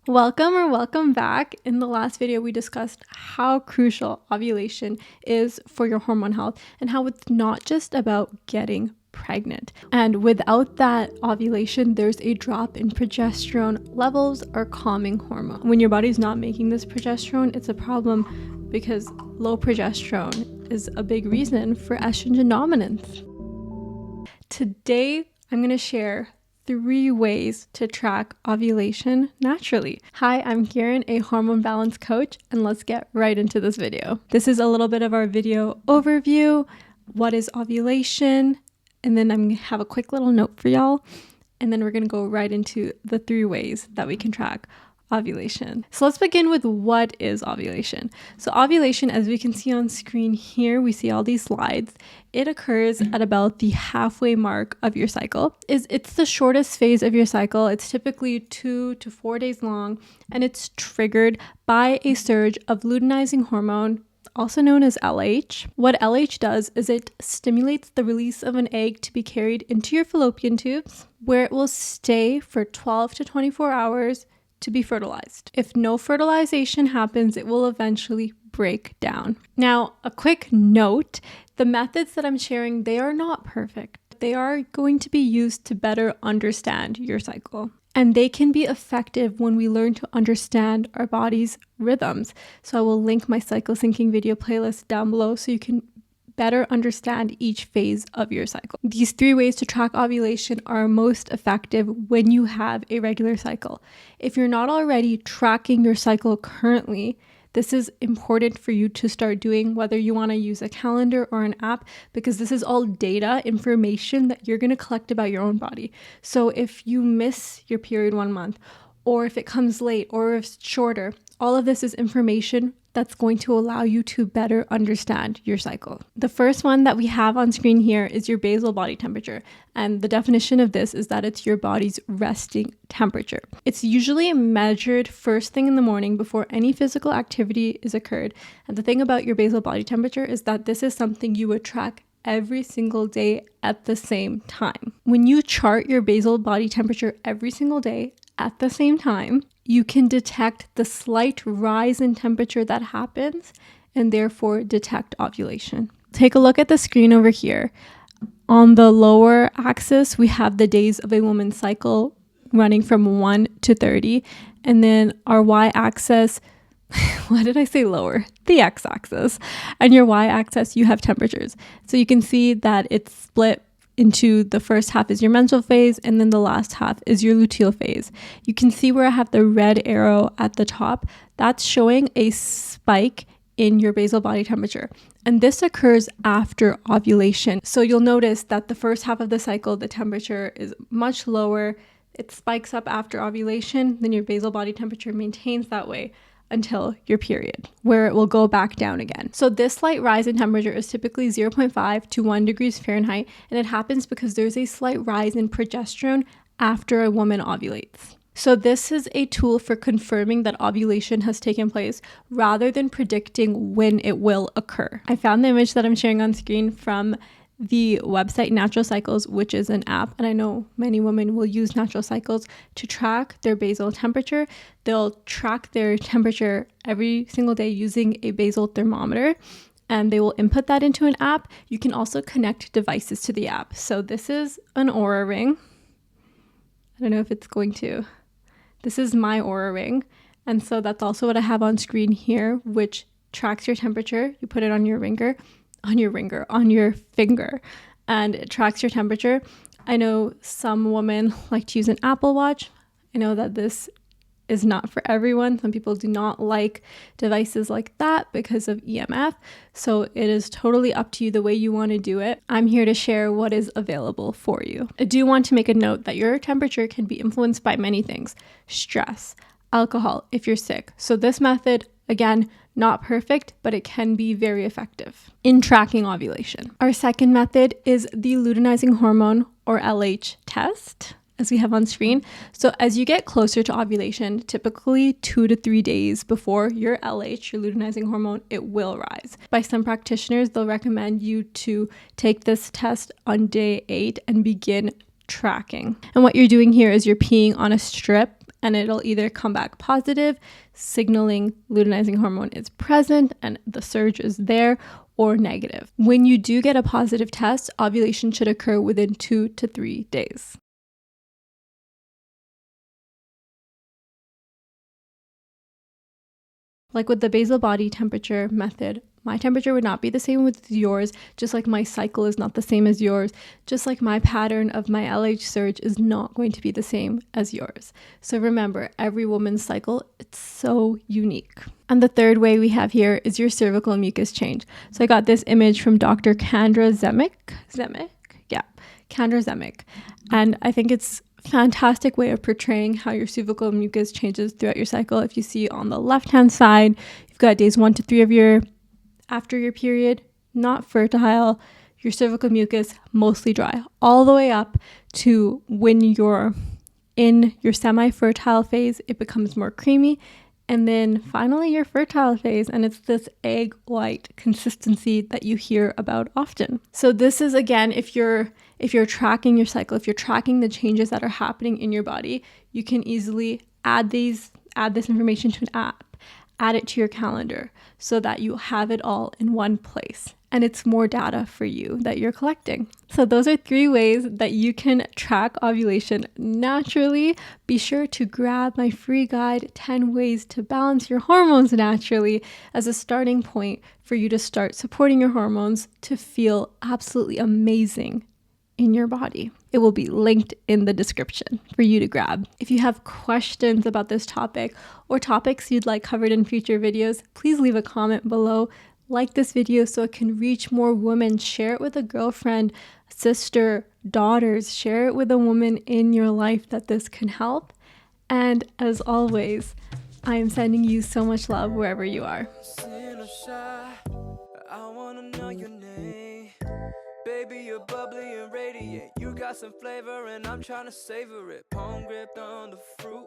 Welcome back. In the last video, we discussed how crucial ovulation is for your hormone health and how it's not just about getting pregnant. And without that ovulation, there's a drop in progesterone levels or calming hormone. When your body's not making this progesterone, it's a problem because low progesterone is a big reason for estrogen dominance. Today, I'm going to share 3 ways to track ovulation naturally. Hi, I'm Kieran, a hormone balance coach, and let's get right into this video. This is a little bit of our video overview. What is ovulation? And then I'm going to have a quick little note for y'all. And then we're going to go right into the 3 ways that we can track ovulation. So let's begin with what is ovulation. So ovulation, as we can see on screen here, we see all these slides. It occurs at about the halfway mark of your cycle. It's the shortest phase of your cycle. It's typically 2 to 4 days long, and it's triggered by a surge of luteinizing hormone, also known as LH. What LH does is it stimulates the release of an egg to be carried into your fallopian tubes, where it will stay for 12 to 24 hours to be fertilized. If no fertilization happens, it will eventually break down. Now, a quick note, the methods that I'm sharing, they are not perfect. They are going to be used to better understand your cycle. And they can be effective when we learn to understand our body's rhythms. So I will link my cycle syncing video playlist down below so you can better understand each phase of your cycle. These 3 ways to track ovulation are most effective when you have a regular cycle. If you're not already tracking your cycle currently, this is important for you to start doing, whether you want to use a calendar or an app, because this is all data, information that you're going to collect about your own body. So if you miss your period 1 month, or if it comes late, or if it's shorter, all of this is information that's going to allow you to better understand your cycle. The first one that we have on screen here is your basal body temperature. And the definition of this is that it's your body's resting temperature. It's usually measured first thing in the morning before any physical activity is occurred. And the thing about your basal body temperature is that this is something you would track every single day at the same time. When you chart your basal body temperature every single day at the same time, you can detect the slight rise in temperature that happens and therefore detect ovulation. Take a look at the screen over here. On the lower axis, we have the days of a woman's cycle running from 1 to 30. And then our y-axis, why did I say lower? The x-axis. And your y-axis, you have temperatures. So you can see that it's split into the first half is your menstrual phase, and then the last half is your luteal phase. You can see where I have the red arrow at the top. That's showing a spike in your basal body temperature. And this occurs after ovulation. So you'll notice that the first half of the cycle, the temperature is much lower. It spikes up after ovulation, then your basal body temperature maintains that way until your period, where it will go back down again. So this slight rise in temperature is typically 0.5 to 1 degrees Fahrenheit, and it happens because there's a slight rise in progesterone after a woman ovulates. So this is a tool for confirming that ovulation has taken place rather than predicting when it will occur. I found the image that I'm sharing on screen from the website Natural Cycles, which is an app, and I know many women will use Natural Cycles to track their basal temperature. They'll track their temperature every single day using a basal thermometer, and they will input that into an app. You can also connect devices to the app. So this is an Oura ring. I don't know if it's going to. This is my Oura ring, and so that's also what I have on screen here, which tracks your temperature. You put it on your finger, and it tracks your temperature. I know some women like to use an Apple Watch. I know that this is not for everyone. Some people do not like devices like that because of EMF. So it is totally up to you the way you want to do it. I'm here to share what is available for you. I do want to make a note that your temperature can be influenced by many things: stress, alcohol, if you're sick. So this method, again, not perfect, but it can be very effective in tracking ovulation. Our second method is the luteinizing hormone, or LH test, as we have on screen. So as you get closer to ovulation, typically 2 to 3 days before your LH, your luteinizing hormone, it will rise. By some practitioners, they'll recommend you to take this test on day 8 and begin tracking. And what you're doing here is you're peeing on a strip and it'll either come back positive, signaling luteinizing hormone is present and the surge is there, or negative. When you do get a positive test, ovulation should occur within 2 to 3 days. Like with the basal body temperature method, my temperature would not be the same with yours, just like my cycle is not the same as yours, just like my pattern of my LH surge is not going to be the same as yours. So remember, every woman's cycle, it's so unique. And the third way we have here is your cervical mucus change. So I got this image from Dr. Kendra Zemek. Kendra Zemek. And I think it's fantastic way of portraying how your cervical mucus changes throughout your cycle. If you see on the left hand side, you've got days 1 to 3 of after your period, not fertile, your cervical mucus mostly dry, all the way up to when you're in your semi-fertile phase, it becomes more creamy. And then finally your fertile phase, and it's this egg white consistency that you hear about often. So this is, again, if you're tracking your cycle, if you're tracking the changes that are happening in your body, you can easily add this information to an app, add it to your calendar so that you have it all in one place. And it's more data for you that you're collecting. So those are 3 ways that you can track ovulation naturally. Be sure to grab my free guide, 10 ways to balance your hormones naturally, as a starting point for you to start supporting your hormones to feel absolutely amazing in your body. It will be linked in the description for you to grab. If you have questions about this topic or topics you'd like covered in future videos, please leave a comment below. Like this video so it can reach more women. Share it with a girlfriend, sister, daughters. Share it with a woman in your life that this can help. And as always, I am sending you so much love wherever you are. I wanna know your name. Baby, you're bubbly and radiant. You got some flavor and I'm trying to savor it. Palm gripped on the fruit.